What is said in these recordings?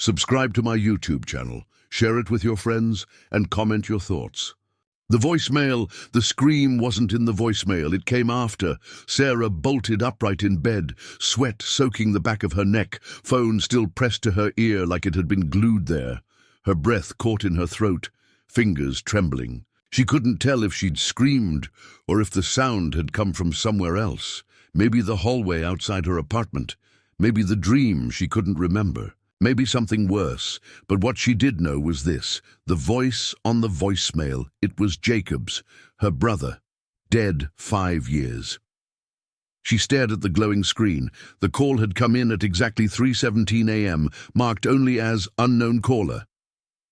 Subscribe to my YouTube channel, share it with your friends, and comment your thoughts. The voicemail, the scream wasn't in the voicemail, it came after. Sarah bolted upright in bed, sweat soaking the back of her neck, phone still pressed to her ear like it had been glued there. Her breath caught in her throat, fingers trembling. She couldn't tell if she'd screamed or if the sound had come from somewhere else. Maybe the hallway outside her apartment. Maybe the dream she couldn't remember. Maybe something worse, but what she did know was this. The voice on the voicemail, it was Jacob's, her brother, dead 5 years. She stared at the glowing screen. The call had come in at exactly 3:17 a.m., marked only as unknown caller.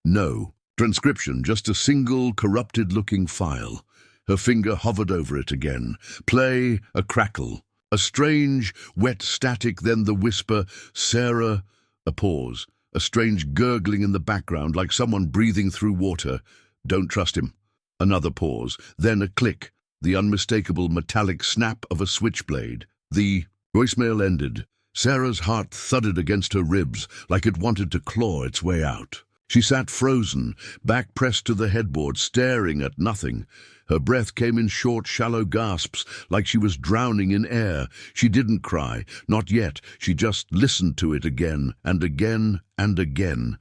No transcription, just a single corrupted-looking file. Her finger hovered over it again. Play, a crackle, a strange, wet static, then the whisper, Sarah. A pause, a strange gurgling in the background like someone breathing through water. Don't trust him. Another pause, then a click, the unmistakable metallic snap of a switchblade. The voicemail ended. Sarah's heart thudded against her ribs like it wanted to claw its way out. She sat frozen, back pressed to the headboard, staring at nothing. Her breath came in short, shallow gasps, like she was drowning in air. She didn't cry, not yet. She just listened to it again and again and again.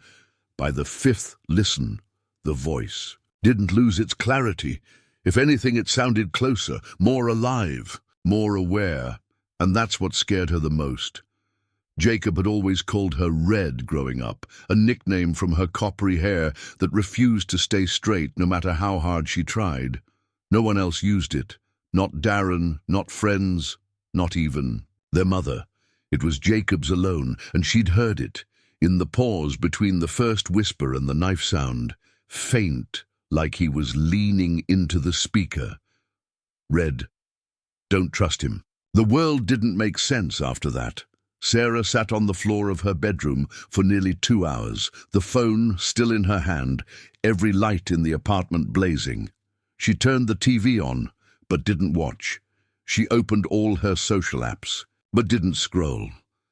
By the 5th listen, the voice didn't lose its clarity. If anything, it sounded closer, more alive, more aware. And that's what scared her the most. Jacob had always called her Red growing up, a nickname from her coppery hair that refused to stay straight no matter how hard she tried. No one else used it. Not Darren, not friends, not even their mother. It was Jacob's alone, and she'd heard it, in the pause between the first whisper and the knife sound, faint, like he was leaning into the speaker. Red, don't trust him. The world didn't make sense after that. Sarah sat on the floor of her bedroom for nearly 2 hours, the phone still in her hand, every light in the apartment blazing. She turned the TV on, but didn't watch. She opened all her social apps, but didn't scroll.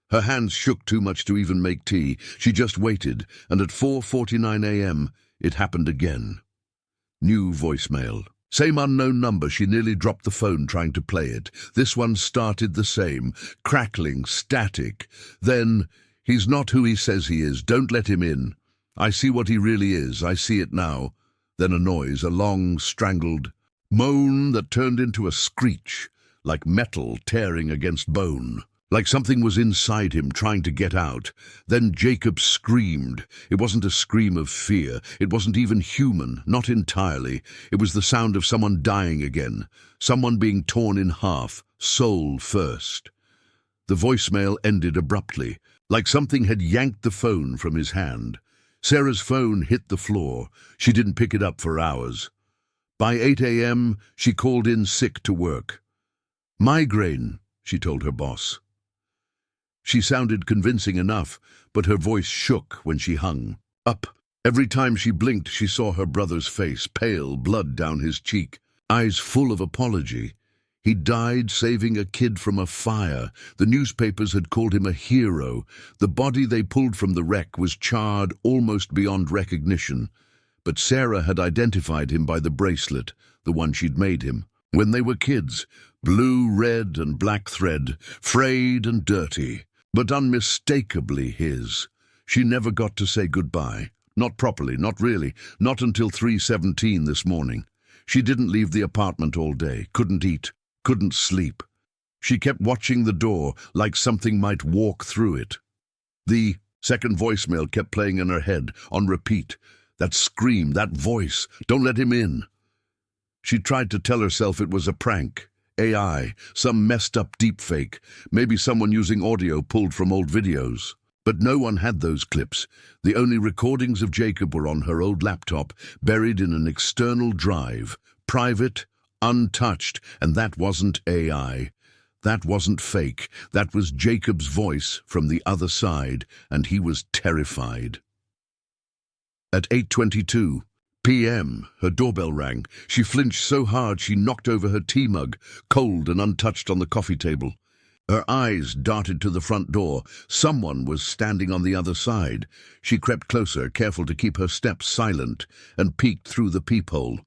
Her hands shook too much to even make tea. She just waited, and at 4:49 a.m., it happened again. New voicemail. Same unknown number. She nearly dropped the phone trying to play it. This one started the same, crackling, static. Then, he's not who he says he is. Don't let him in. I see what he really is. I see it now. Then a noise, a long, strangled moan that turned into a screech, like metal tearing against bone. Like something was inside him trying to get out. Then Jacob screamed. It wasn't a scream of fear. It wasn't even human, not entirely. It was the sound of someone dying again, someone being torn in half, soul first. The voicemail ended abruptly, like something had yanked the phone from his hand. Sarah's phone hit the floor. She didn't pick it up for hours. By 8 a.m., she called in sick to work. Migraine, she told her boss. She sounded convincing enough, but her voice shook when she hung up. Every time she blinked, she saw her brother's face, pale, blood down his cheek, eyes full of apology. He died saving a kid from a fire. The newspapers had called him a hero. The body they pulled from the wreck was charred almost beyond recognition. But Sarah had identified him by the bracelet, the one she'd made him, when they were kids. Blue, red, and black thread, frayed and dirty, but unmistakably his. She never got to say goodbye. Not properly, not really, not until 3:17 this morning. She didn't leave the apartment all day, couldn't eat, couldn't sleep. She kept watching the door like something might walk through it. The second voicemail kept playing in her head, on repeat. That scream, that voice, don't let him in. She tried to tell herself it was a prank. AI, some messed up deepfake, maybe someone using audio pulled from old videos. But no one had those clips. The only recordings of Jacob were on her old laptop, buried in an external drive, private, untouched, and that wasn't AI. That wasn't fake. That was Jacob's voice from the other side, and he was terrified. At 8:22 p.m., her doorbell rang. She flinched so hard she knocked over her tea mug, cold and untouched on the coffee table. Her eyes darted to the front door. Someone was standing on the other side. She crept closer, careful to keep her steps silent, and peeked through the peephole.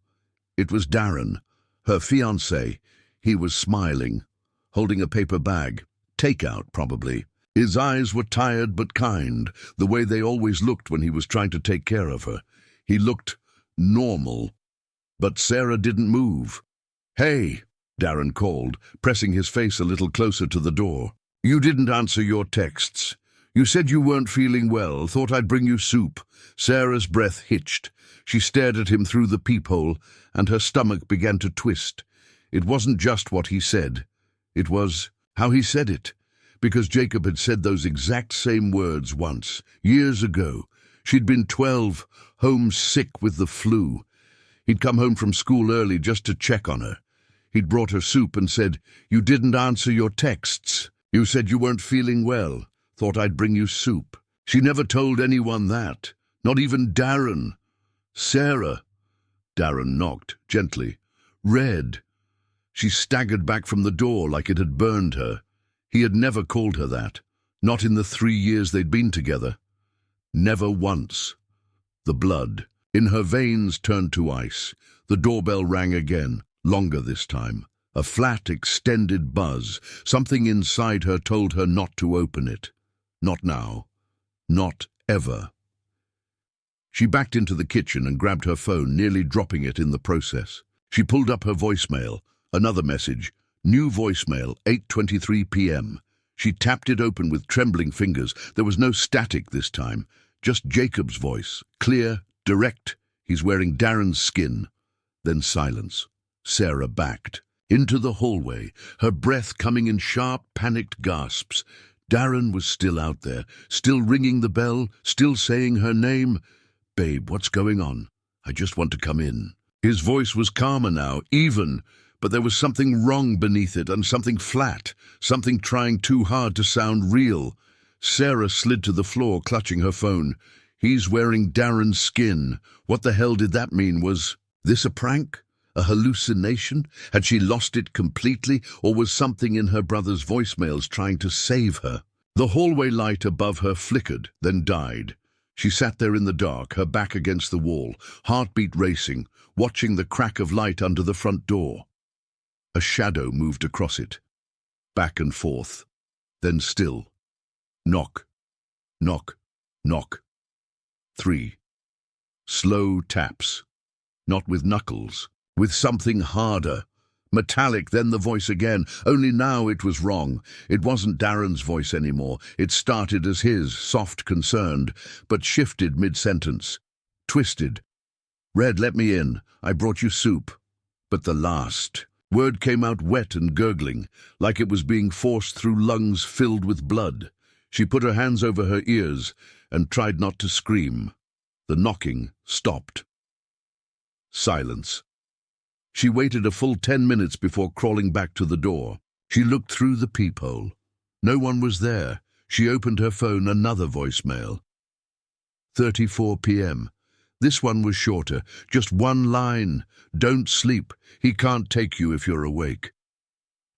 It was Darren, her fiancé. He was smiling, holding a paper bag. Takeout, probably. His eyes were tired but kind, the way they always looked when he was trying to take care of her. He looked normal. But Sarah didn't move. "Hey," Darren called, pressing his face a little closer to the door. "You didn't answer your texts. You said you weren't feeling well, thought I'd bring you soup." Sarah's breath hitched. She stared at him through the peephole, and her stomach began to twist. It wasn't just what he said. It was how he said it. Because Jacob had said those exact same words once, years ago. She'd been 12, home sick with the flu. He'd come home from school early just to check on her. He'd brought her soup and said, "You didn't answer your texts. You said you weren't feeling well. Thought I'd bring you soup." She never told anyone that, not even Darren. "Sarah." Darren knocked, gently. "Red." She staggered back from the door like it had burned her. He had never called her that, not in the 3 years they'd been together. Never once. The blood in her veins turned to ice. The doorbell rang again, longer this time. A flat, extended buzz. Something inside her told her not to open it. Not now. Not ever. She backed into the kitchen and grabbed her phone, nearly dropping it in the process. She pulled up her voicemail. Another message. New voicemail, 8:23 p.m. She tapped it open with trembling fingers. There was no static this time, just Jacob's voice, clear, direct. He's wearing Darren's skin. Then silence. Sarah backed. Into the hallway, her breath coming in sharp, panicked gasps. Darren was still out there, still ringing the bell, still saying her name. "Babe, what's going on? I just want to come in." His voice was calmer now, even, but there was something wrong beneath it, and something flat, something trying too hard to sound real. Sarah slid to the floor, clutching her phone. He's wearing Darren's skin. What the hell did that mean? Was this a prank? A hallucination? Had she lost it completely, or was something in her brother's voicemails trying to save her? The hallway light above her flickered, then died. She sat there in the dark, her back against the wall, heartbeat racing, watching the crack of light under the front door. A shadow moved across it, back and forth, then still. Knock, knock, knock. 3. Slow taps, not with knuckles, with something harder. Metallic, then the voice again, only now it was wrong. It wasn't Darren's voice anymore. It started as his, soft, concerned, but shifted mid-sentence. Twisted. "Red, let me in. I brought you soup." But the last word came out wet and gurgling, like it was being forced through lungs filled with blood. She put her hands over her ears and tried not to scream. The knocking stopped. Silence. She waited a full 10 minutes before crawling back to the door. She looked through the peephole. No one was there. She opened her phone, another voicemail. 34 p.m. This one was shorter, just one line. "Don't sleep. He can't take you if you're awake."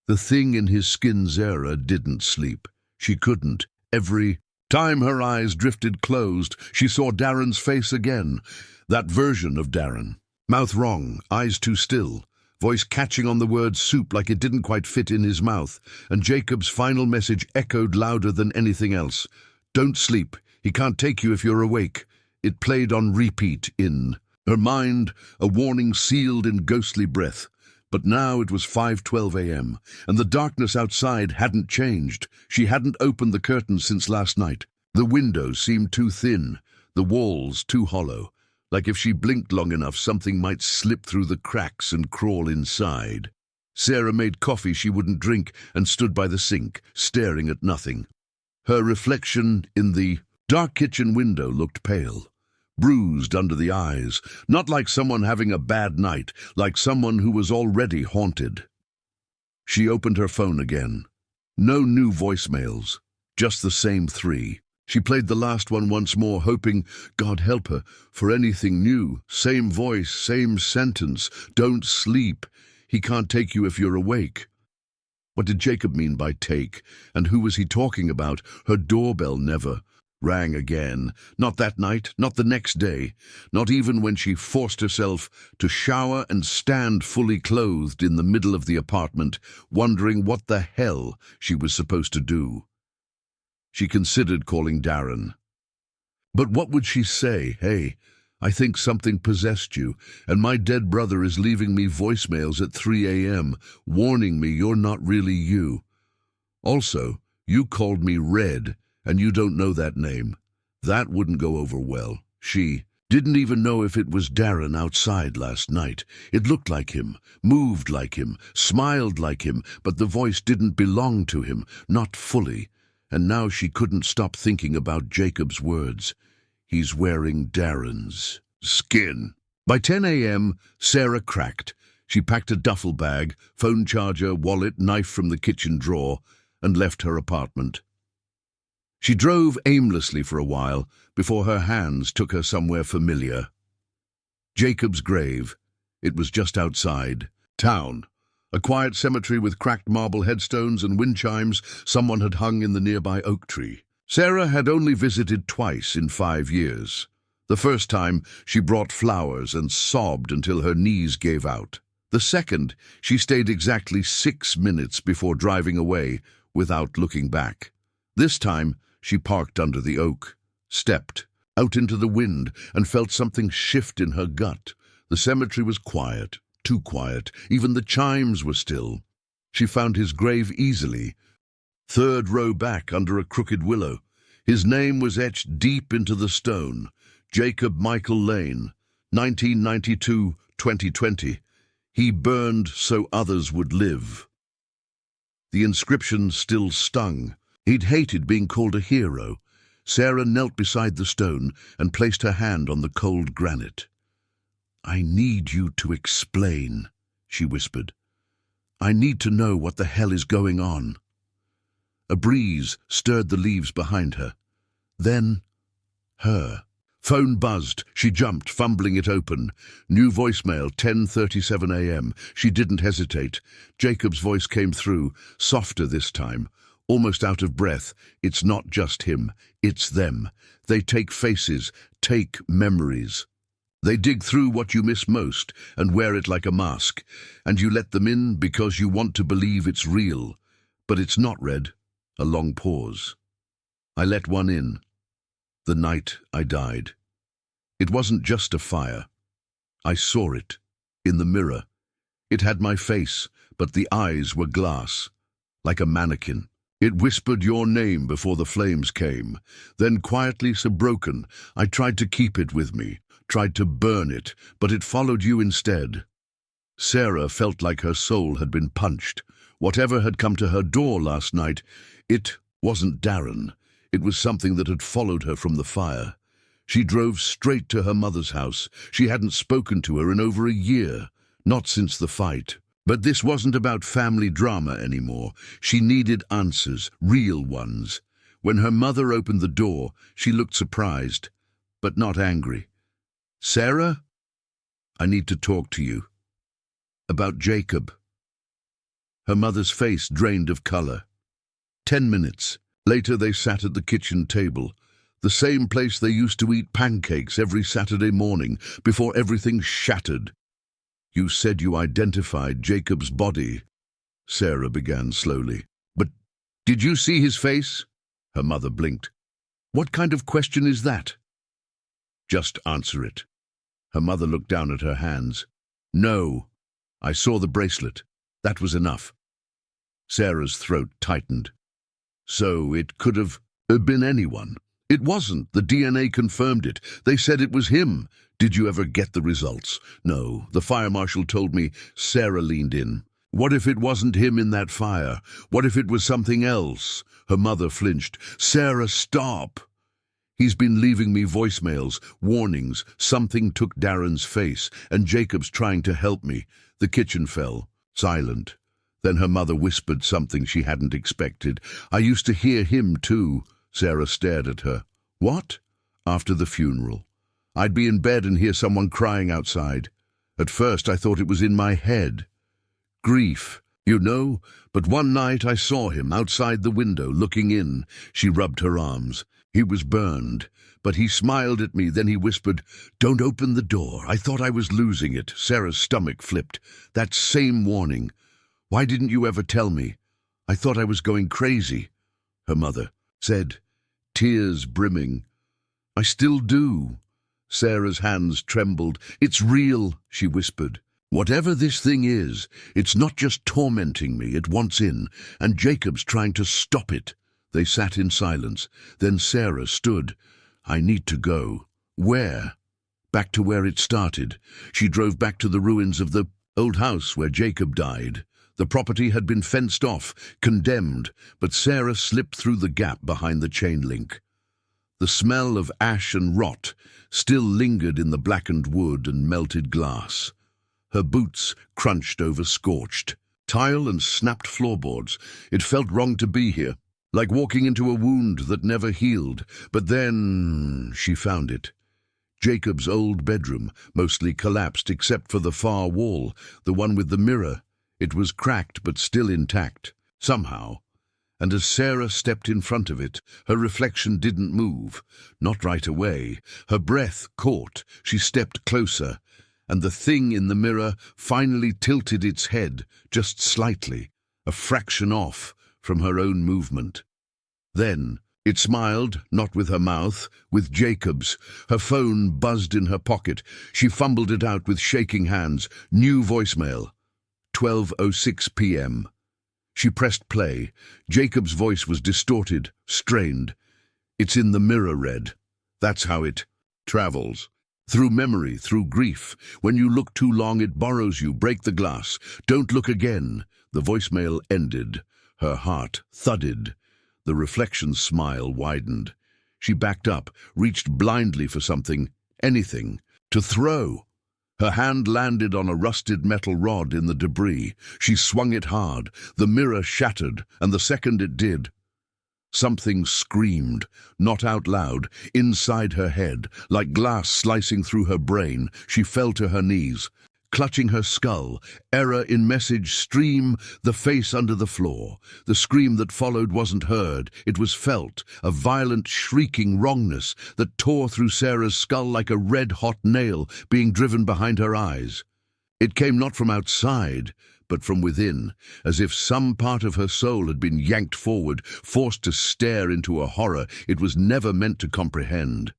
The thing in his skin, Sarah, didn't sleep. She couldn't. Every time her eyes drifted closed, she saw Darren's face again. That version of Darren. Mouth wrong, eyes too still, voice catching on the word soup like it didn't quite fit in his mouth, and Jacob's final message echoed louder than anything else. "Don't sleep. He can't take you if you're awake." It played on repeat in her mind, a warning sealed in ghostly breath. But now it was 5:12 a.m., and the darkness outside hadn't changed. She hadn't opened the curtains since last night. The windows seemed too thin, the walls too hollow. Like if she blinked long enough, something might slip through the cracks and crawl inside. Sarah made coffee she wouldn't drink and stood by the sink, staring at nothing. Her reflection in the dark kitchen window looked pale, bruised under the eyes, not like someone having a bad night, like someone who was already haunted. She opened her phone again. No new voicemails, just the same 3. She played the last one once more, hoping, God help her, for anything new. Same voice, same sentence. "Don't sleep. He can't take you if you're awake." What did Jacob mean by take? And who was he talking about? Her doorbell never rang again. Not that night, not the next day, not even when she forced herself to shower and stand fully clothed in the middle of the apartment, wondering what the hell she was supposed to do. She considered calling Darren. But what would she say? Hey, I think something possessed you, and my dead brother is leaving me voicemails at 3 a.m., warning me you're not really you. Also, you called me Red, and you don't know that name. That wouldn't go over well. She didn't even know if it was Darren outside last night. It looked like him, moved like him, smiled like him, but the voice didn't belong to him, not fully. And now she couldn't stop thinking about Jacob's words. He's wearing Darren's skin. By 10 a.m., Sarah cracked. She packed a duffel bag, phone charger, wallet, knife from the kitchen drawer, and left her apartment. She drove aimlessly for a while before her hands took her somewhere familiar. Jacob's grave. It was just outside town. A quiet cemetery with cracked marble headstones and wind chimes someone had hung in the nearby oak tree. Sarah had only visited twice in 5 years. The first time, she brought flowers and sobbed until her knees gave out. The second, she stayed exactly 6 minutes before driving away without looking back. This time, she parked under the oak, stepped out into the wind, and felt something shift in her gut. The cemetery was quiet, too quiet. Even the chimes were still. She found his grave easily, 3rd row back under a crooked willow. His name was etched deep into the stone. Jacob Michael Lane, 1992-2020. He burned so others would live. The inscription still stung. He'd hated being called a hero. Sarah knelt beside the stone and placed her hand on the cold granite. "I need you to explain," she whispered. "I need to know what the hell is going on." A breeze stirred the leaves behind her. Then, her phone buzzed. She jumped, fumbling it open. New voicemail, 10:37 a.m. She didn't hesitate. Jacob's voice came through, softer this time, almost out of breath. "It's not just him, it's them. They take faces, take memories. They dig through what you miss most and wear it like a mask, and you let them in because you want to believe it's real. But it's not, Red." A long pause. "I let one in. The night I died. It wasn't just a fire. I saw it, in the mirror. It had my face, but the eyes were glass, like a mannequin. It whispered your name before the flames came. Then quietly, so broken, I tried to keep it with me, tried to burn it, but it followed you instead." Sarah felt like her soul had been punched. Whatever had come to her door last night, it wasn't Darren. It was something that had followed her from the fire. She drove straight to her mother's house. She hadn't spoken to her in over a year, not since the fight. But this wasn't about family drama anymore. She needed answers, real ones. When her mother opened the door, she looked surprised, but not angry. "Sarah, I need to talk to you. About Jacob." Her mother's face drained of color. 10 minutes. Later they sat at the kitchen table, the same place they used to eat pancakes every Saturday morning before everything shattered. "You said you identified Jacob's body," Sarah began slowly. "But did you see his face?" Her mother blinked. "What kind of question is that?" "Just answer it." Her mother looked down at her hands. "No, I saw the bracelet. That was enough." Sarah's throat tightened. "So it could have been anyone." "It wasn't. The DNA confirmed it. They said it was him." "Did you ever get the results?" "No. The fire marshal told me." Sarah leaned in. "What if it wasn't him in that fire? What if it was something else?" Her mother flinched. "Sarah, stop. He's been leaving me voicemails, warnings. Something took Darren's face, and Jacob's trying to help me." The kitchen fell, silent. Then her mother whispered something she hadn't expected. "I used to hear him too." Sarah stared at her. "What?" "After the funeral. I'd be in bed and hear someone crying outside. At first I thought it was in my head. Grief, You know, but one night I saw him outside the window looking in. She rubbed her arms. He was burned, but he smiled at me. Then he whispered, "Don't open the door." I thought I was losing it. Sarah's stomach flipped. That same warning. Why didn't you ever tell me? I thought I was going crazy, her mother said, tears brimming. I still do. Sarah's hands trembled. It's real, she whispered. Whatever this thing is, it's not just tormenting me, it wants in, and Jacob's trying to stop it. They sat in silence. Then Sarah stood. I need to go. Where? Back to where it started. She drove back to the ruins of the old house where Jacob died. The property had been fenced off, condemned, but Sarah slipped through the gap behind the chain link. The smell of ash and rot still lingered in the blackened wood and melted glass. Her boots crunched over scorched tile and snapped floorboards. It felt wrong to be here, like walking into a wound that never healed. But then she found it. Jacob's old bedroom, mostly collapsed except for the far wall, the one with the mirror. It was cracked but still intact, somehow. And as Sarah stepped in front of it, her reflection didn't move. Not right away. Her breath caught. She stepped closer, and the thing in the mirror finally tilted its head, just slightly, a fraction off from her own movement. Then it smiled, not with her mouth, with Jacob's. Her phone buzzed in her pocket. She fumbled it out with shaking hands. New voicemail. 12:06 p.m. She pressed play. Jacob's voice was distorted, strained. It's in the mirror, Red. That's how it travels. Through memory, through grief. When you look too long, it borrows you. Break the glass. Don't look again. The voicemail ended. Her heart thudded. The reflection's smile widened. She backed up, reached blindly for something, anything, to throw. Her hand landed on a rusted metal rod in the debris. She swung it hard. The mirror shattered, and the second it did, something screamed, not out loud, inside her head, like glass slicing through her brain. She fell to her knees, clutching her skull. Error in message stream, the face under the floor. The scream that followed wasn't heard. It was felt, a violent, shrieking wrongness that tore through Sarah's skull like a red-hot nail being driven behind her eyes. It came not from outside, but from within, as if some part of her soul had been yanked forward, forced to stare into a horror it was never meant to comprehend.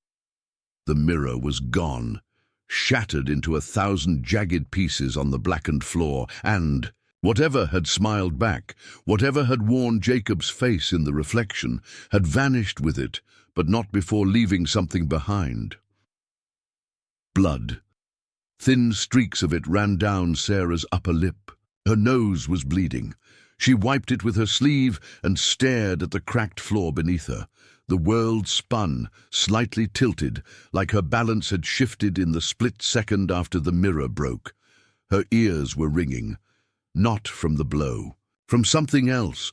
The mirror was gone, shattered into 1,000 jagged pieces on the blackened floor, and whatever had smiled back, whatever had worn Jacob's face in the reflection, had vanished with it, but not before leaving something behind. Blood. Thin streaks of it ran down Sarah's upper lip. Her nose was bleeding. She wiped it with her sleeve and stared at the cracked floor beneath her. The world spun, slightly tilted, like her balance had shifted in the split second after the mirror broke. Her ears were ringing, not from the blow, from something else,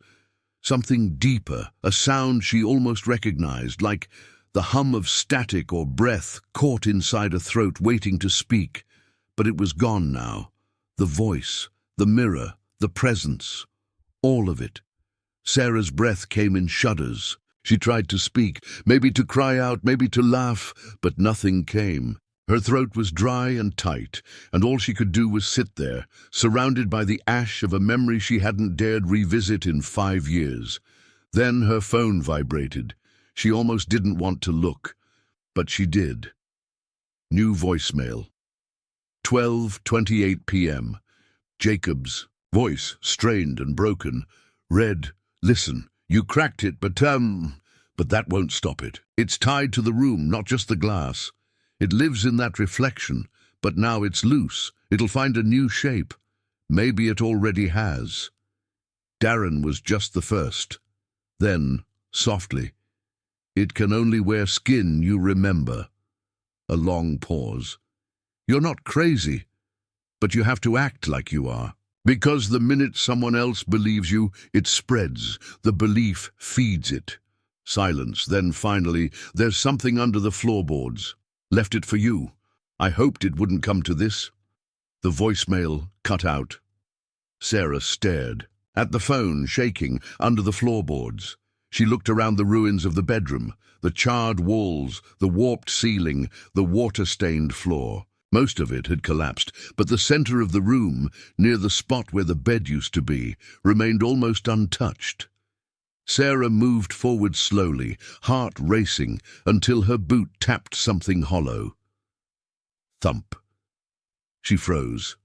something deeper, a sound she almost recognized, like the hum of static or breath caught inside a throat waiting to speak. But it was gone now. The voice, the mirror, the presence, all of it. Sarah's breath came in shudders. She tried to speak, maybe to cry out, maybe to laugh, but nothing came. Her throat was dry and tight, and all she could do was sit there, surrounded by the ash of a memory she hadn't dared revisit in 5 years. Then her phone vibrated. She almost didn't want to look, but she did. New voicemail. 12:28 p.m. Jacob's voice, strained and broken. Red, listen, you cracked it, but that won't stop it. It's tied to the room, not just the glass. It lives in that reflection, but now it's loose. It'll find a new shape. Maybe it already has. Darren was just the first. Then, softly, it can only wear skin you remember. A long pause. You're not crazy, but you have to act like you are. Because the minute someone else believes you, it spreads. The belief feeds it. Silence. Then finally, there's something under the floorboards. Left it for you. I hoped it wouldn't come to this. The voicemail cut out. Sarah stared. At the phone, shaking, under the floorboards. She looked around the ruins of the bedroom, the charred walls, the warped ceiling, the water-stained floor. Most of it had collapsed, but the center of the room, near the spot where the bed used to be, remained almost untouched. Sarah moved forward slowly, heart racing, until her boot tapped something hollow. Thump. She froze,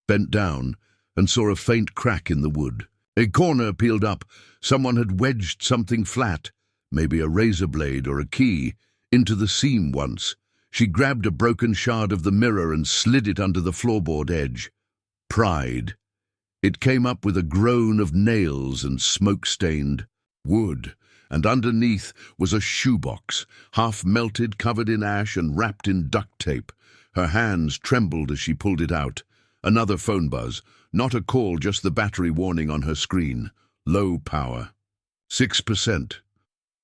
bent down, and saw a faint crack in the wood. A corner peeled up. Someone had wedged something flat, maybe a razor blade or a key, into the seam once. She grabbed a broken shard of the mirror and slid it under the floorboard edge. Pride. It came up with a groan of nails and smoke-stained wood, and underneath was a shoebox, half melted, covered in ash and wrapped in duct tape. Her hands trembled as she pulled it out. Another phone buzz. Not a call, just the battery warning on her screen. Low power. 6%.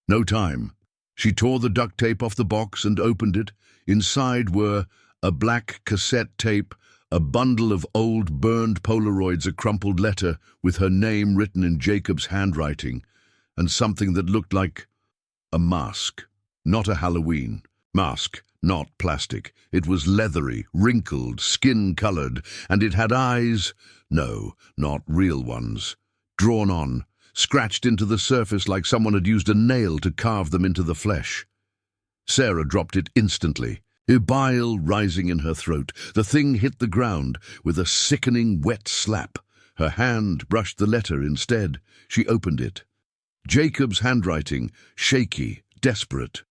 No time. She tore the duct tape off the box and opened it. Inside were a black cassette tape, a bundle of old burned Polaroids, a crumpled letter with her name written in Jacob's handwriting, and something that looked like a mask. Not a Halloween mask, not plastic. It was leathery, wrinkled, skin-colored, and it had eyes. No, not real ones. Drawn on, scratched into the surface like someone had used a nail to carve them into the flesh. Sarah dropped it instantly, a bile rising in her throat. The thing hit the ground with a sickening wet slap. Her hand brushed the letter instead. She opened it. Jacob's handwriting, shaky, desperate.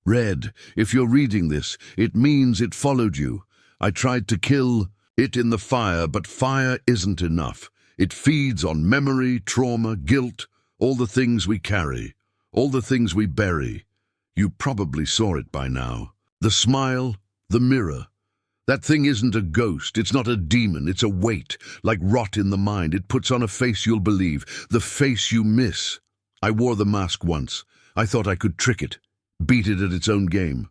Red, if you're reading this, it means it followed you. I tried to kill it in the fire, but fire isn't enough. It feeds on memory, trauma, guilt, all the things we carry, all the things we bury. You probably saw it by now. The smile, the mirror. That thing isn't a ghost, it's not a demon, it's a weight, like rot in the mind. It puts on a face you'll believe, the face you miss. I wore the mask once. I thought I could trick it, beat it at its own game.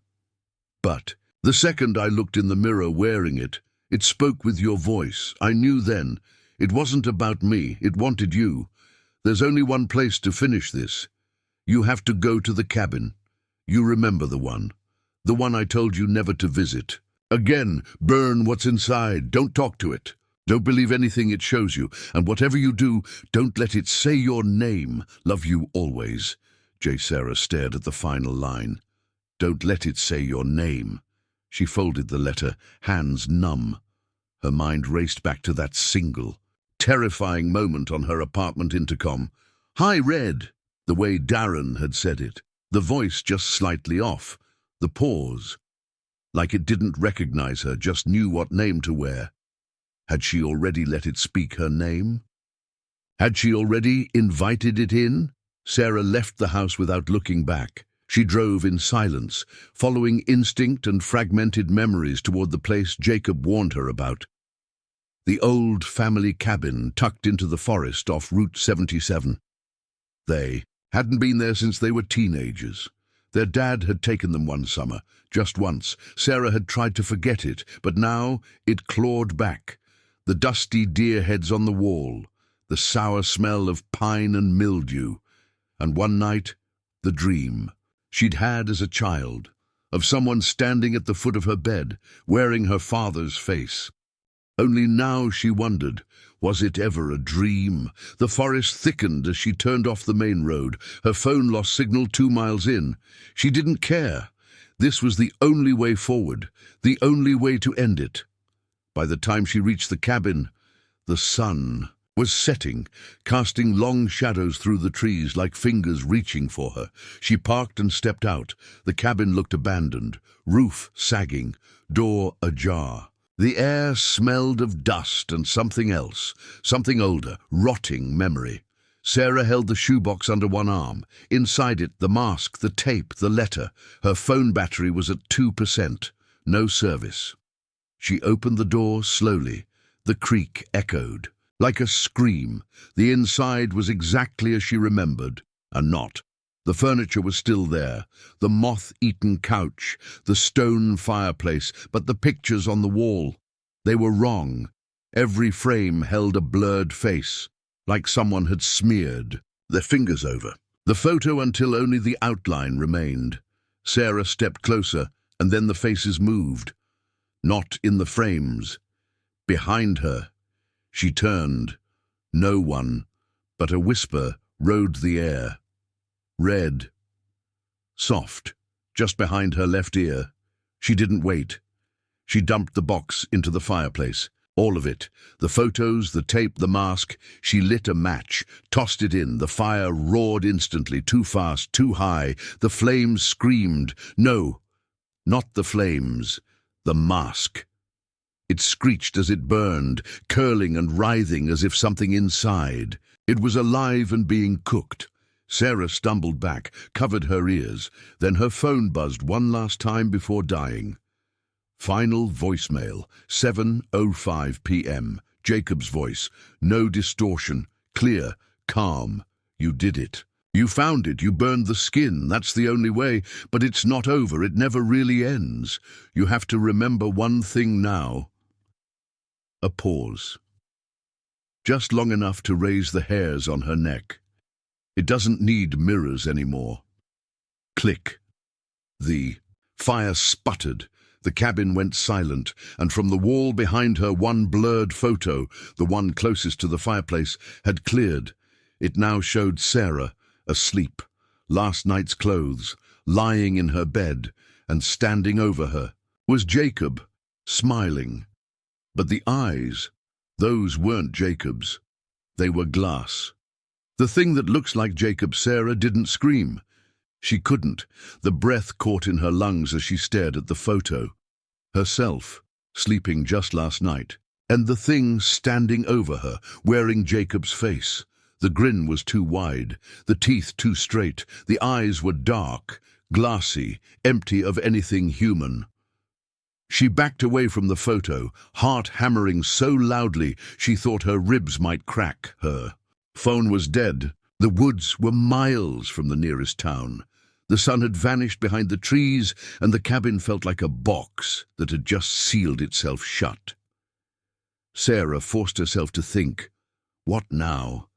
But the second I looked in the mirror wearing it, it spoke with your voice. I knew then. It wasn't about me, it wanted you. There's only one place to finish this. You have to go to the cabin. You remember the one I told you never to visit. Again, burn what's inside. Don't talk to it. Don't believe anything it shows you. And whatever you do, don't let it say your name. Love you always. Sarah stared at the final line. Don't let it say your name. She folded the letter, hands numb. Her mind raced back to that single, terrifying moment on her apartment intercom. Hi, Red, the way Darren had said it. The voice just slightly off. The pause. Like it didn't recognize her, just knew what name to wear. Had she already let it speak her name? Had she already invited it in? Sarah left the house without looking back. She drove in silence, following instinct and fragmented memories toward the place Jacob warned her about. The old family cabin tucked into the forest off Route 77. They hadn't been there since they were teenagers. Their dad had taken them one summer, just once. Sarah had tried to forget it, but now it clawed back. The dusty deer heads on the wall, the sour smell of pine and mildew, and one night, the dream she'd had as a child, of someone standing at the foot of her bed, wearing her father's face. Only now she wondered, was it ever a dream? The forest thickened as she turned off the main road. Her phone lost signal 2 miles in. She didn't care. This was the only way forward, the only way to end it. By the time she reached the cabin, the sun was setting, casting long shadows through the trees like fingers reaching for her. She parked and stepped out. The cabin looked abandoned, roof sagging, door ajar. The air smelled of dust and something else, something older, rotting memory. Sarah held the shoebox under one arm. Inside it, the mask, the tape, the letter. Her phone battery was at 2%. No service. She opened the door slowly. The creak echoed. Like a scream, the inside was exactly as she remembered, and not. The furniture was still there, the moth-eaten couch, the stone fireplace, but the pictures on the wall, they were wrong. Every frame held a blurred face, like someone had smeared their fingers over the photo until only the outline remained. Sarah stepped closer, and then the faces moved. Not in the frames. Behind her. She turned. No one, but a whisper rode the air. Red. Soft. Just behind her left ear. She didn't wait. She dumped the box into the fireplace. All of it. The photos, the tape, the mask. She lit a match, tossed it in. The fire roared instantly, too fast, too high. The flames screamed. No, not the flames. The mask. It screeched as it burned, curling and writhing as if something inside. It was alive and being cooked. Sarah stumbled back, covered her ears. Then her phone buzzed one last time before dying. Final voicemail, 7:05 p.m. Jacob's voice. No distortion. Clear. Calm. You did it. You found it. You burned the skin. That's the only way. But it's not over. It never really ends. You have to remember one thing now. A pause. Just long enough to raise the hairs on her neck. It doesn't need mirrors anymore. Click. The fire sputtered. The cabin went silent, and from the wall behind her one blurred photo, the one closest to the fireplace, had cleared. It now showed Sarah, asleep, last night's clothes, lying in her bed, and standing over her was Jacob, smiling. But the eyes, those weren't Jacob's. They were glass. The thing that looks like Jacob. Sarah didn't scream. She couldn't. The breath caught in her lungs as she stared at the photo. Herself, sleeping just last night, and the thing standing over her, wearing Jacob's face. The grin was too wide, the teeth too straight, the eyes were dark, glassy, empty of anything human. She backed away from the photo, heart hammering so loudly she thought her ribs might crack her. Phone was dead. The woods were miles from the nearest town. The sun had vanished behind the trees, and the cabin felt like a box that had just sealed itself shut. Sarah forced herself to think. What now?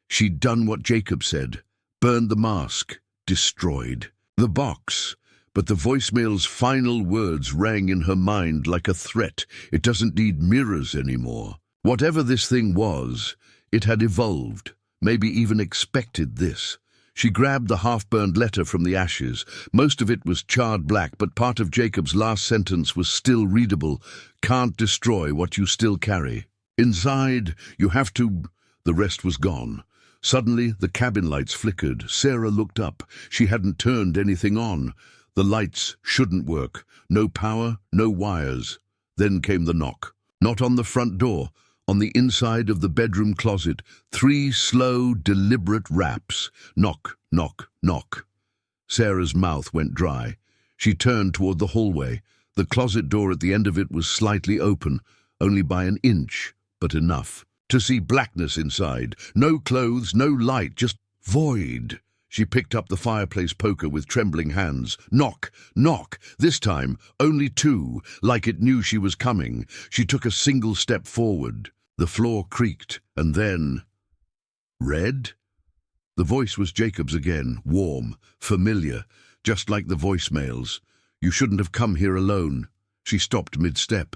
She'd done what Jacob said, burned the mask, destroyed the box. But the voicemail's final words rang in her mind like a threat. It doesn't need mirrors anymore. Whatever this thing was, it had evolved, maybe even expected this. She grabbed the half-burned letter from the ashes. Most of it was charred black, but part of Jacob's last sentence was still readable. Can't destroy what you still carry. Inside, you have to... The rest was gone. Suddenly, the cabin lights flickered. Sarah looked up. She hadn't turned anything on. The lights shouldn't work. No power, no wires. Then came the knock. Not on the front door. On the inside of the bedroom closet, 3 slow, deliberate raps. Knock, knock, knock. Sarah's mouth went dry. She turned toward the hallway. The closet door at the end of it was slightly open, only by an inch, but enough to see blackness inside. No clothes, no light, just void. She picked up the fireplace poker with trembling hands. Knock, knock. This time, only 2, like it knew she was coming. She took a single step forward. The floor creaked, and then... Red? The voice was Jacob's again, warm, familiar, just like the voicemails. You shouldn't have come here alone. She stopped mid-step.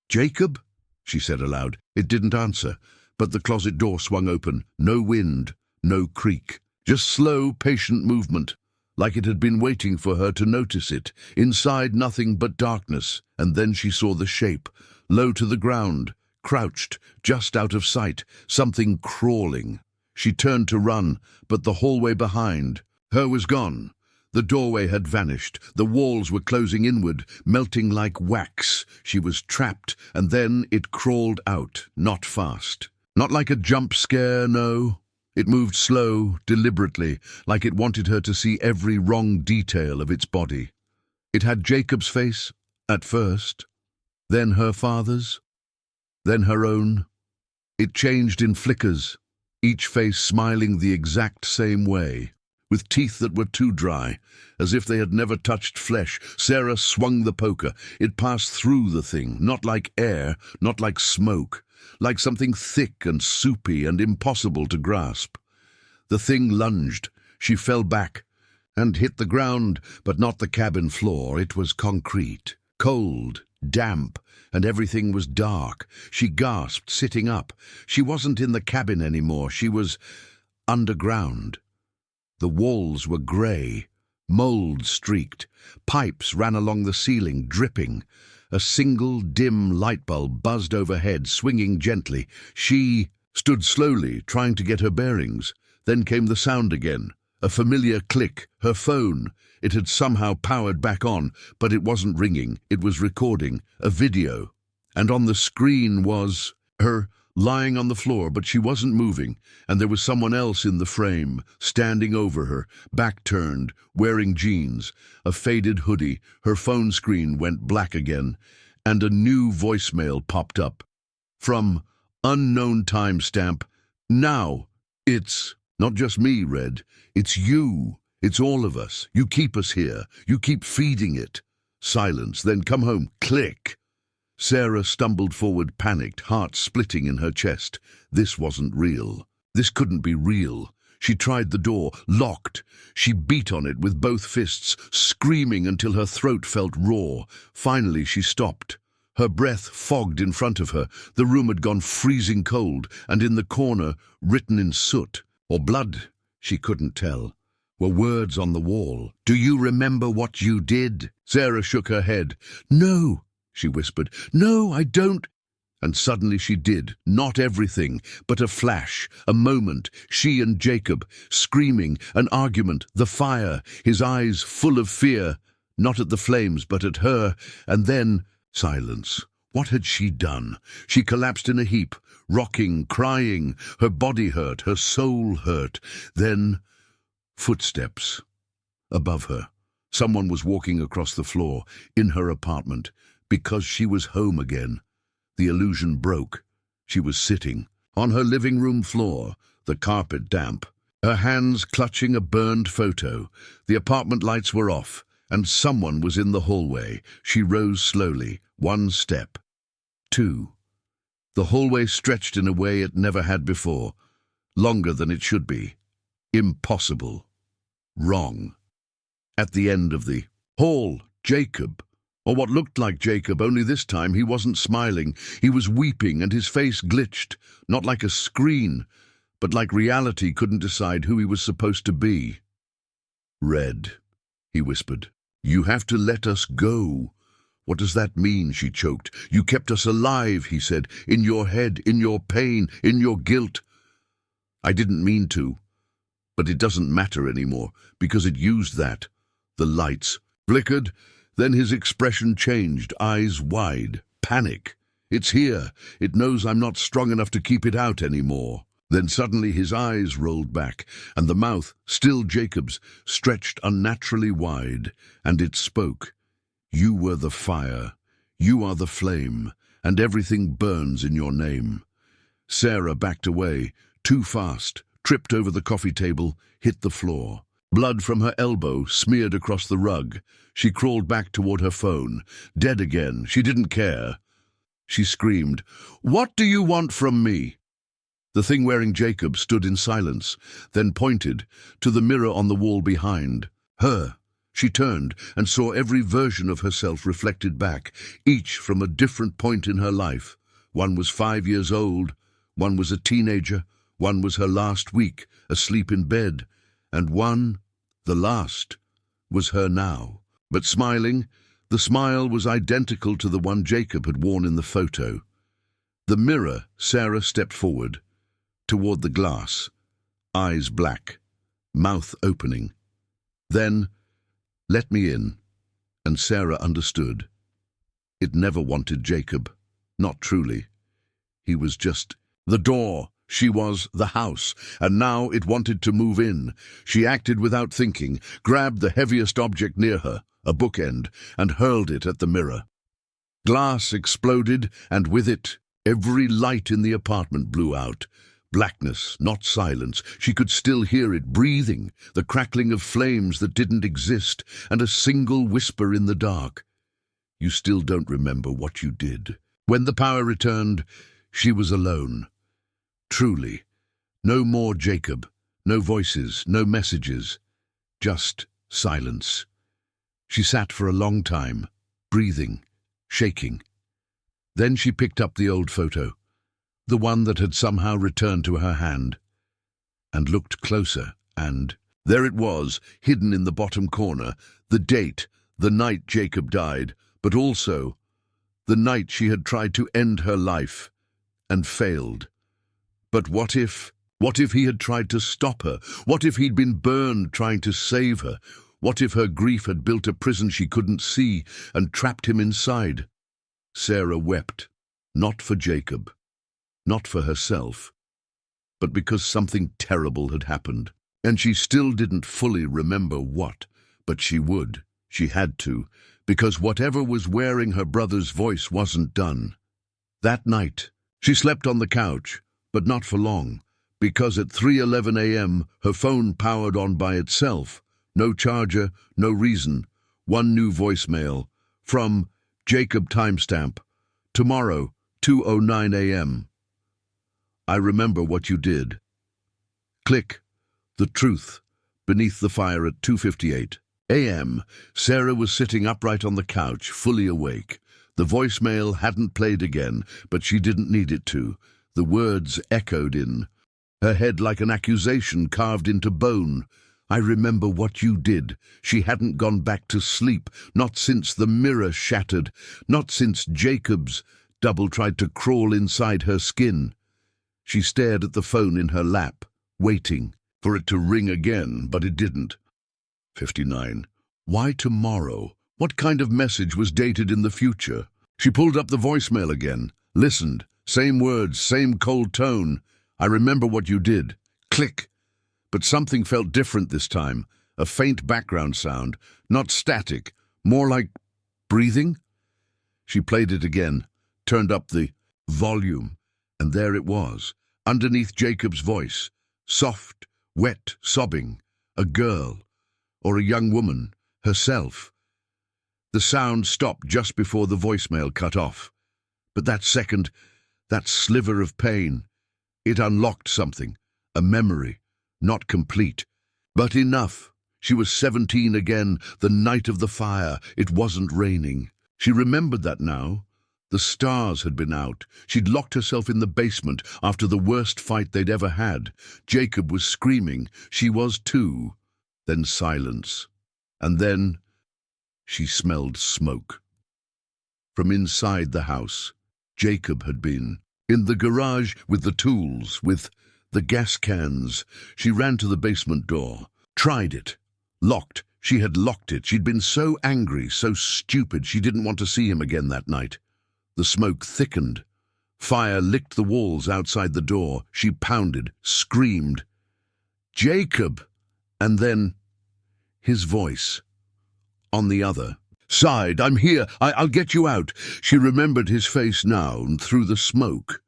Jacob? She said aloud. It didn't answer, but the closet door swung open. No wind, no creak. Just slow, patient movement, like it had been waiting for her to notice it. Inside, nothing but darkness, and then she saw the shape, low to the ground, crouched, just out of sight, something crawling. She turned to run, but the hallway behind her was gone. The doorway had vanished. The walls were closing inward, melting like wax. She was trapped, and then it crawled out, not fast. Not like a jump scare, no. It moved slow, deliberately, like it wanted her to see every wrong detail of its body. It had Jacob's face, at first, then her father's, then her own. It changed in flickers, each face smiling the exact same way, with teeth that were too dry, as if they had never touched flesh. Sarah swung the poker. It passed through the thing, not like air, not like smoke, like something thick and soupy and impossible to grasp. The thing lunged. She fell back and hit the ground, but not the cabin floor. It was concrete, cold, damp, and everything was dark. She gasped, sitting up. She wasn't in the cabin anymore. She was underground. The walls were grey, mould-streaked. Pipes ran along the ceiling, dripping. A single dim light bulb buzzed overhead, swinging gently. She stood slowly, trying to get her bearings. Then came the sound again, a familiar click. Her phone. It had somehow powered back on, but it wasn't ringing. It was recording, a video. And on the screen was her, lying on the floor, but she wasn't moving, and there was someone else in the frame, standing over her, back turned, wearing jeans, a faded hoodie. Her phone screen went black again, and a new voicemail popped up. From unknown timestamp. Now, it's not just me, Red. It's you. It's all of us. You keep us here. You keep feeding it. Silence, then come home. Click. Sarah stumbled forward, panicked, heart splitting in her chest. This wasn't real. This couldn't be real. She tried the door, locked. She beat on it with both fists, screaming until her throat felt raw. Finally, she stopped. Her breath fogged in front of her. The room had gone freezing cold, and in the corner, written in soot, or blood, she couldn't tell, were words on the wall. "Do you remember what you did?" Sarah shook her head. "No," she whispered. "No, I don't." And suddenly she did. Not everything, but a flash, a moment. She and Jacob, screaming, an argument, the fire, his eyes full of fear, not at the flames, but at her, and then silence. What had she done? She collapsed in a heap, rocking, crying. Her body hurt, her soul hurt. Then footsteps above her. Someone was walking across the floor, in her apartment, because she was home again. The illusion broke. She was sitting on her living room floor, the carpet damp, her hands clutching a burned photo. The apartment lights were off, and someone was in the hallway. She rose slowly, one step, two. The hallway stretched in a way it never had before, longer than it should be. Impossible. Wrong. At the end of the hall, Jacob, or what looked like Jacob, only this time he wasn't smiling. He was weeping, and his face glitched, not like a screen, but like reality couldn't decide who he was supposed to be. "Red," he whispered. "You have to let us go." "What does that mean?" she choked. "You kept us alive," he said, "in your head, in your pain, in your guilt." "I didn't mean to, but it doesn't matter anymore, because it used that." The lights flickered. Then his expression changed, eyes wide, panic. "It's here. It knows I'm not strong enough to keep it out anymore." Then suddenly his eyes rolled back, and the mouth, still Jacob's, stretched unnaturally wide, and it spoke. "You were the fire. You are the flame, and everything burns in your name." Sarah backed away, too fast, tripped over the coffee table, hit the floor. Blood from her elbow smeared across the rug. She crawled back toward her phone. Dead again. She didn't care. She screamed, "What do you want from me?" The thing wearing Jacob stood in silence, then pointed to the mirror on the wall behind her. She turned and saw every version of herself reflected back, each from a different point in her life. One was 5 years old, one was a teenager, one was her last week, asleep in bed, and one, the last, was her now. But smiling, the smile was identical to the one Jacob had worn in the photo. The mirror, Sarah stepped forward, toward the glass, eyes black, mouth opening. Then, "Let me in," and Sarah understood. It never wanted Jacob, not truly. He was just the door. She was the house, and now it wanted to move in. She acted without thinking, grabbed the heaviest object near her, a bookend, and hurled it at the mirror. Glass exploded, and with it, every light in the apartment blew out. Blackness, not silence. She could still hear it breathing, the crackling of flames that didn't exist, and a single whisper in the dark. You still don't remember what you did. When the power returned, she was alone. Truly. No more Jacob. No voices, no messages. Just silence. She sat for a long time, breathing, shaking. Then she picked up the old photo, the one that had somehow returned to her hand, and looked closer, and there it was, hidden in the bottom corner, the date, the night Jacob died, but also the night she had tried to end her life and failed. But what if he had tried to stop her? What if he'd been burned trying to save her? What if her grief had built a prison she couldn't see and trapped him inside? Sarah wept, not for Jacob, not for herself, but because something terrible had happened, and she still didn't fully remember what, but she would. She had to, because whatever was wearing her brother's voice wasn't done. That night, she slept on the couch, but not for long, because at 3:11 a.m. her phone powered on by itself. No charger, no reason. One new voicemail from Jacob, timestamp, tomorrow, 2:09 a.m. I remember what you did. Click. The truth. Beneath the fire at 2:58 a.m. Sarah was sitting upright on the couch, fully awake. The voicemail hadn't played again, but she didn't need it to. The words echoed in her head like an accusation carved into bone. I remember what you did. She hadn't gone back to sleep, not since the mirror shattered, not since Jacob's double tried to crawl inside her skin. She stared at the phone in her lap, waiting for it to ring again, but it didn't. 59. Why tomorrow? What kind of message was dated in the future? She pulled up the voicemail again, listened. Same words, same cold tone. I remember what you did. Click. But something felt different this time. A faint background sound, not static, more like breathing. She played it again, turned up the volume, and there it was, underneath Jacob's voice, soft, wet, sobbing, a girl, or a young woman, herself. The sound stopped just before the voicemail cut off. But that second, that sliver of pain, it unlocked something, a memory, not complete, but enough. She was 17 again, the night of the fire. It wasn't raining. She remembered that now. The stars had been out. She'd locked herself in the basement after the worst fight they'd ever had. Jacob was screaming. She was too. Then silence. And then she smelled smoke. From inside the house, Jacob had been. In the garage with the tools, with the gas cans. She ran to the basement door. Tried it. Locked. She had locked it. She'd been so angry, so stupid, she didn't want to see him again that night. The smoke thickened. Fire licked the walls outside the door. She pounded, screamed. Jacob! And then his voice. On the other side, I'm here. I'll get you out. She remembered his face now, and through the smoke.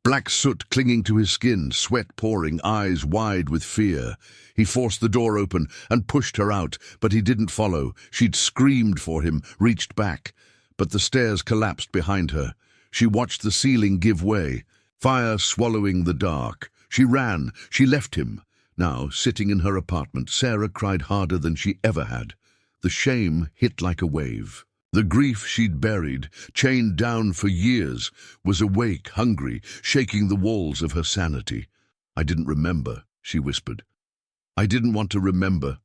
Black soot clinging to his skin, sweat pouring, eyes wide with fear. He forced the door open and pushed her out, but he didn't follow. She'd screamed for him, reached back. But the stairs collapsed behind her. She watched the ceiling give way, fire swallowing the dark. She ran. She left him. Now, sitting in her apartment, Sarah cried harder than she ever had. The shame hit like a wave. The grief she'd buried, chained down for years, was awake, hungry, shaking the walls of her sanity. I didn't remember, she whispered. I didn't want to remember.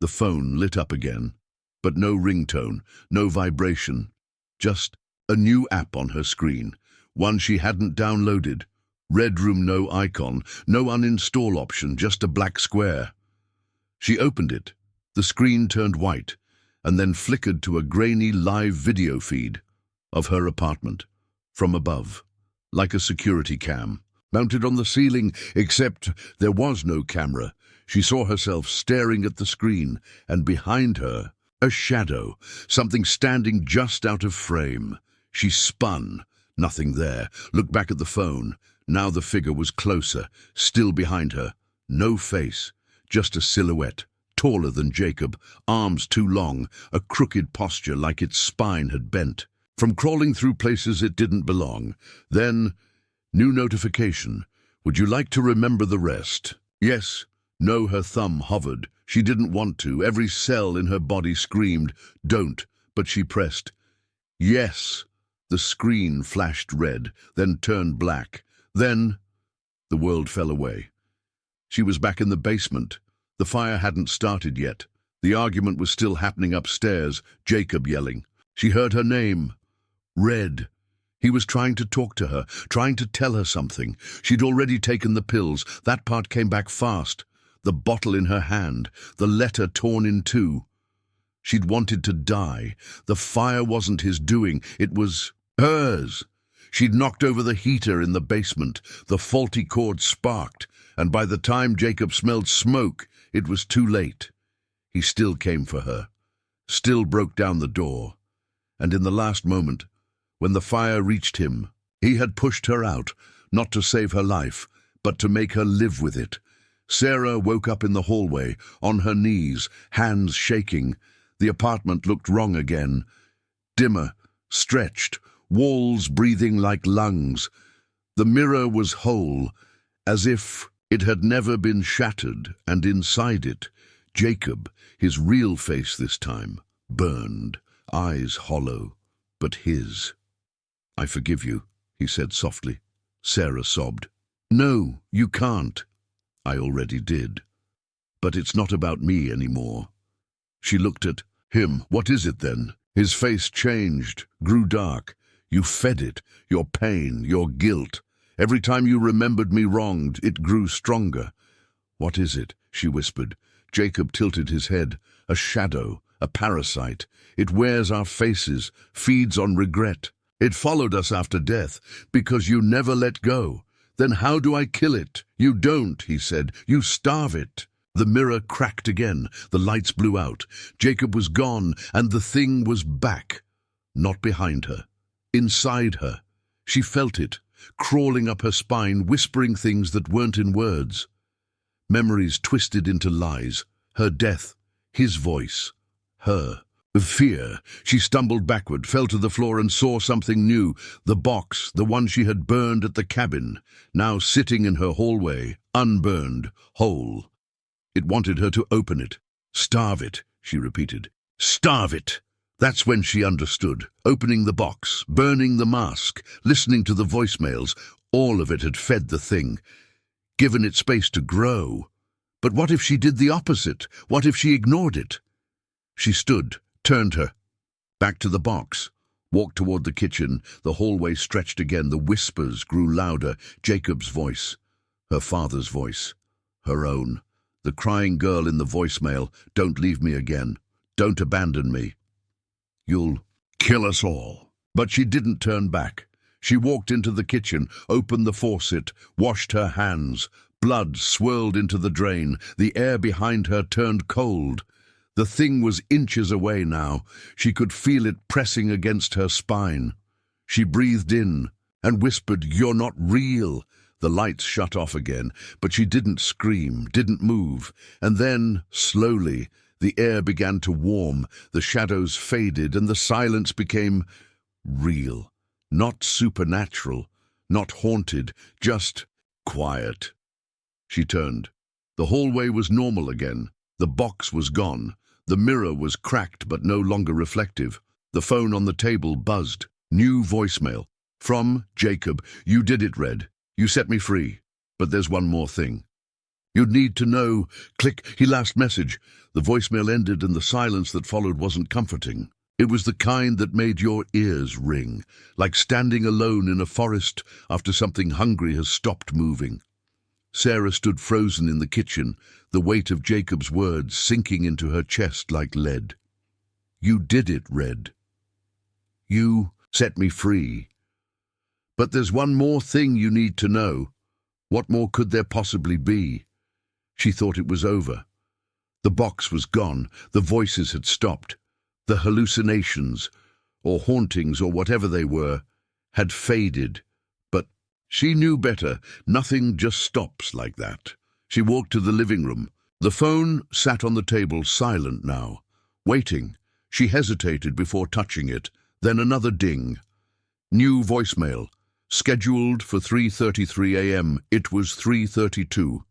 The phone lit up again, but no ringtone, no vibration. Just a new app on her screen, one she hadn't downloaded. Red room, no icon, no uninstall option, just a black square. She opened it. The screen turned white, and then flickered to a grainy live video feed of her apartment, from above, like a security cam, mounted on the ceiling, except there was no camera. She saw herself staring at the screen, and behind her, a shadow, something standing just out of frame. She spun, nothing there, looked back at the phone, Now the figure was closer, still behind her. No face, just a silhouette, taller than Jacob, arms too long, a crooked posture like its spine had bent. From crawling through places it didn't belong. Then, new notification. Would you like to remember the rest? Yes. No, her thumb hovered. She didn't want to. Every cell in her body screamed, don't, but she pressed. Yes. The screen flashed red, then turned black. Then, the world fell away. She was back in the basement. The fire hadn't started yet. The argument was still happening upstairs, Jacob yelling. She heard her name. Red. He was trying to talk to her, trying to tell her something. She'd already taken the pills. That part came back fast. The bottle in her hand, the letter torn in two. She'd wanted to die. The fire wasn't his doing. It was hers. She'd knocked over the heater in the basement. The faulty cord sparked, and by the time Jacob smelled smoke, it was too late. He still came for her, still broke down the door. And in the last moment, when the fire reached him, he had pushed her out, not to save her life, but to make her live with it. Sarah woke up in the hallway, on her knees, hands shaking. The apartment looked wrong again. Dimmer, stretched, walls breathing like lungs. The mirror was whole, as if it had never been shattered, and inside it, Jacob, his real face this time, burned, eyes hollow, but his. I forgive you, he said softly. Sarah sobbed. No, you can't. I already did. But it's not about me anymore. She looked at him. What is it then? His face changed, grew dark. You fed it, your pain, your guilt. Every time you remembered me wronged, it grew stronger. What is it? She whispered. Jacob tilted his head. A shadow, a parasite. It wears our faces, feeds on regret. It followed us after death, because you never let go. Then how do I kill it? You don't, he said. You starve it. The mirror cracked again. The lights blew out. Jacob was gone, and the thing was back. Not behind her. Inside her. She felt it, crawling up her spine, whispering things that weren't in words. Memories twisted into lies. Her death. His voice. Her. With fear, she stumbled backward, fell to the floor and saw something new. The box, the one she had burned at the cabin, now sitting in her hallway, unburned, whole. It wanted her to open it. Starve it, she repeated. Starve it! That's when she understood. Opening the box, burning the mask, listening to the voicemails, all of it had fed the thing, given it space to grow. But what if she did the opposite? What if she ignored it? She stood, turned her, back to the box, walked toward the kitchen. The hallway stretched again. The whispers grew louder. Jacob's voice, her father's voice, her own. The crying girl in the voicemail, don't leave me again. Don't abandon me. You'll kill us all. But she didn't turn back. She walked into the kitchen, opened the faucet, washed her hands. Blood swirled into the drain. The air behind her turned cold. The thing was inches away now. She could feel it pressing against her spine. She breathed in and whispered, "You're not real." The lights shut off again, but she didn't scream, didn't move. And then, slowly, the air began to warm, the shadows faded, and the silence became real. Not supernatural, not haunted, just quiet. She turned. The hallway was normal again. The box was gone. The mirror was cracked but no longer reflective. The phone on the table buzzed. New voicemail. From Jacob. You did it, Red. You set me free. But there's one more thing. You'd need to know. Click. He last message. The voicemail ended and the silence that followed wasn't comforting. It was the kind that made your ears ring, like standing alone in a forest after something hungry has stopped moving. Sarah stood frozen in the kitchen, the weight of Jacob's words sinking into her chest like lead. You did it, Red. You set me free. But there's one more thing you need to know. What more could there possibly be? She thought it was over. The box was gone. The voices had stopped. The hallucinations, or hauntings, or whatever they were, had faded. But She knew better. Nothing just stops like that. She walked to the living room. The phone sat on the table, silent now, waiting. She hesitated before touching it. Then another ding. New voicemail. Scheduled for 3:33 a.m. It was 3:32.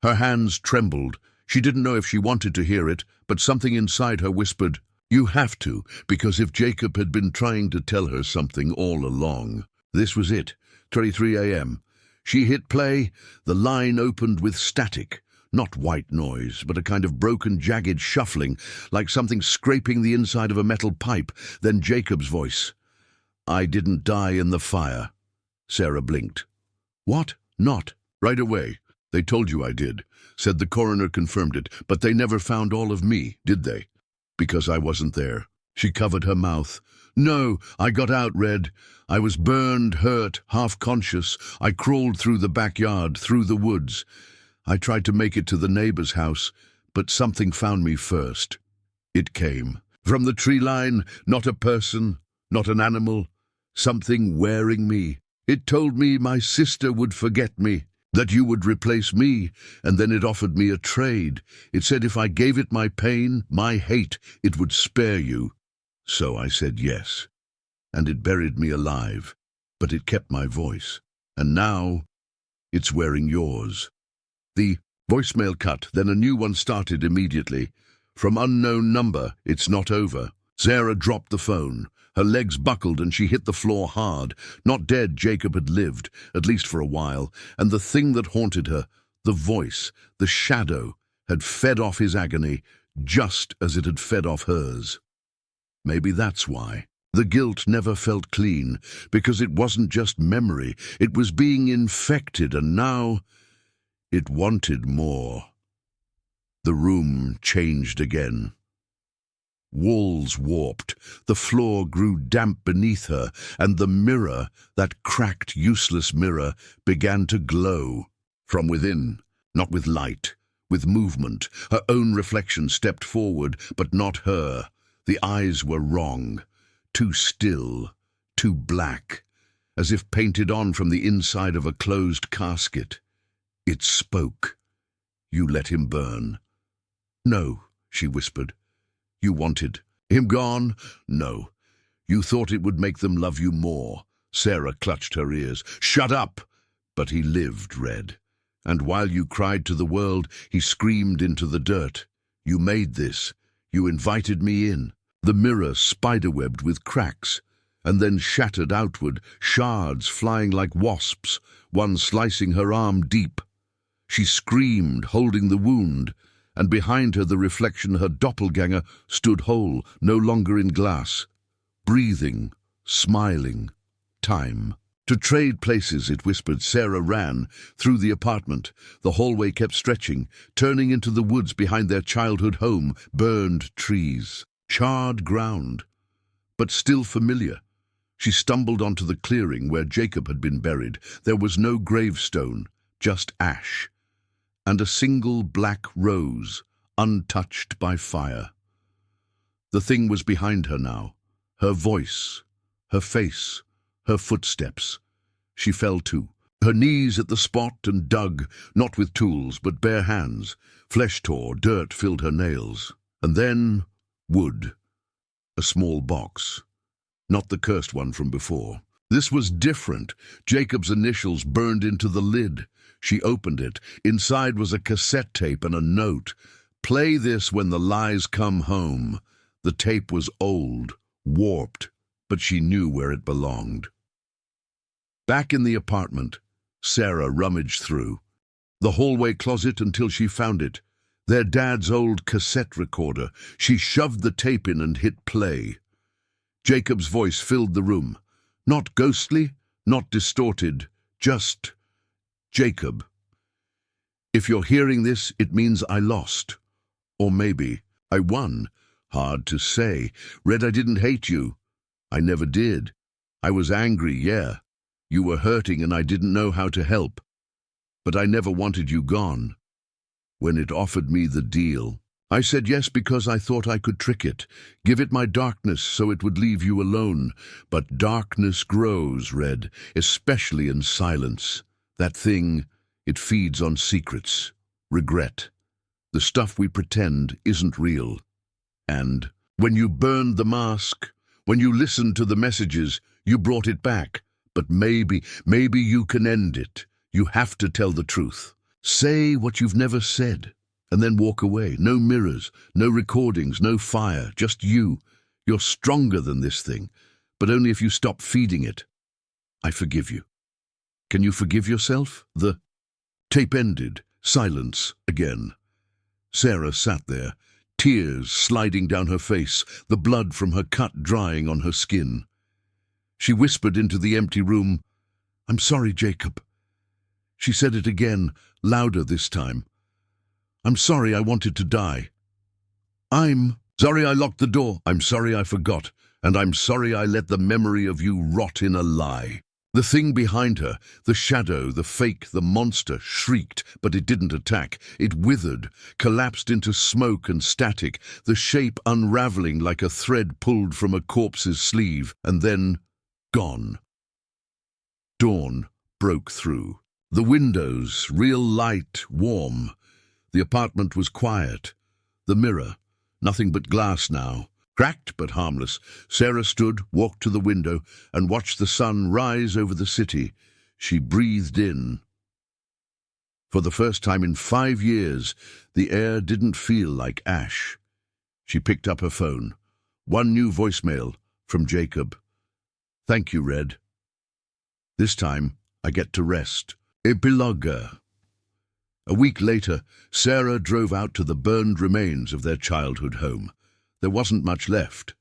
Her hands trembled. She didn't know if she wanted to hear it, but something inside her whispered, "You have to," because if Jacob had been trying to tell her something all along. This was it, 3:33 a.m. She hit play. The line opened with static. Not white noise, but a kind of broken, jagged shuffling, like something scraping the inside of a metal pipe. Then Jacob's voice. "I didn't die in the fire." Sarah blinked. "What? Not? Right away. They told you I did. Said the coroner confirmed it, but they never found all of me, did they? Because I wasn't there." She covered her mouth. "No, I got out, Red. I was burned, hurt, half-conscious. I crawled through the backyard, through the woods. I tried to make it to the neighbor's house, but something found me first. It came. From the tree line, not a person, not an animal. Something wearing me. It told me my sister would forget me, that you would replace me, and then it offered me a trade. It said if I gave it my pain, my hate, it would spare you. So I said yes. And it buried me alive, but it kept my voice. And now, it's wearing yours." The voicemail cut, then a new one started immediately. "From unknown number, it's not over." Sarah dropped the phone. Her legs buckled and she hit the floor hard. Not dead, Jacob had lived, at least for a while, and the thing that haunted her, the voice, the shadow, had fed off his agony just as it had fed off hers. Maybe that's why. The guilt never felt clean, because it wasn't just memory, it was being infected, and now it wanted more. The room changed again. Walls warped, the floor grew damp beneath her, and the mirror, that cracked, useless mirror, began to glow. From within, not with light, with movement. Her own reflection stepped forward, but not her. The eyes were wrong, too still, too black, as if painted on from the inside of a closed casket. It spoke. "You let him burn." "No," she whispered. "You wanted him gone?" "No. You thought it would make them love you more." Sarah clutched her ears. "Shut up!" But he lived, Red. And while you cried to the world, he screamed into the dirt. "You made this. You invited me in." The mirror spiderwebbed with cracks, and then shattered outward, shards flying like wasps, one slicing her arm deep. She screamed, holding the wound, and behind her the reflection, her doppelganger, stood whole, no longer in glass. Breathing, smiling, time. To trade places, it whispered. Sarah ran through the apartment. The hallway kept stretching, turning into the woods behind their childhood home, burned trees, charred ground, but still familiar. She stumbled onto the clearing where Jacob had been buried. There was no gravestone, just ash, and a single black rose, untouched by fire. The thing was behind her now, her voice, her face, her footsteps. She fell to her knees at the spot and dug, not with tools, but bare hands. Flesh tore, dirt filled her nails. And then wood, a small box, not the cursed one from before. This was different. Jacob's initials burned into the lid. She opened it. Inside was a cassette tape and a note. "Play this when the lies come home." The tape was old, warped, but she knew where it belonged. Back in the apartment, Sarah rummaged through the hallway closet until she found it. Their dad's old cassette recorder. She shoved the tape in and hit play. Jacob's voice filled the room. Not ghostly, not distorted, just Jacob. "If you're hearing this, it means I lost. Or maybe I won. Hard to say. Red, I didn't hate you. I never did. I was angry, yeah. You were hurting and I didn't know how to help. But I never wanted you gone. When it offered me the deal, I said yes because I thought I could trick it, give it my darkness so it would leave you alone. But darkness grows, Red, especially in silence. That thing, it feeds on secrets, regret. The stuff we pretend isn't real. And when you burned the mask, when you listened to the messages, you brought it back. But maybe you can end it. You have to tell the truth. Say what you've never said. And then walk away. No mirrors, no recordings, no fire, just you. You're stronger than this thing, but only if you stop feeding it. I forgive you. Can you forgive yourself? The tape ended. Silence again. Sarah sat there, tears sliding down her face, the blood from her cut drying on her skin. She whispered into the empty room, "I'm sorry, Jacob." She said it again, louder this time. "I'm sorry I wanted to die. I'm sorry I locked the door. I'm sorry I forgot. And I'm sorry I let the memory of you rot in a lie." The thing behind her, the shadow, the fake, the monster, shrieked, but it didn't attack. It withered, collapsed into smoke and static, the shape unraveling like a thread pulled from a corpse's sleeve, and then gone. Dawn broke through. The windows, real light, warm. The apartment was quiet. The mirror, nothing but glass now. Cracked but harmless, Sarah stood, walked to the window, and watched the sun rise over the city. She breathed in. For the first time in 5 years, the air didn't feel like ash. She picked up her phone. One new voicemail from Jacob. "Thank you, Red. This time, I get to rest." Epilogue. A week later, Sarah drove out to the burned remains of their childhood home. There wasn't much left.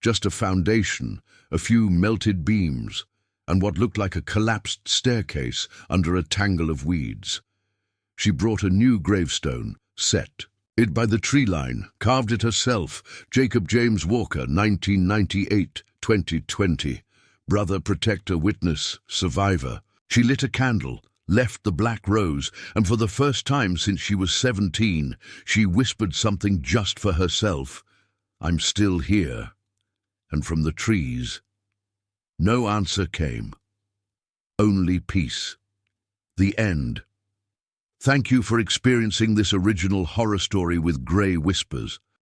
Just a foundation, a few melted beams, and what looked like a collapsed staircase under a tangle of weeds. She brought a new gravestone, set it by the tree line, carved it herself. Jacob James Walker, 1998-2020. Brother, protector, witness, survivor. She lit a candle, left the black rose, and for the first time since she was 17, she whispered something just for herself. "I'm still here." And from the trees, no answer came. Only peace. The end. Thank you for experiencing this original horror story with grey whispers.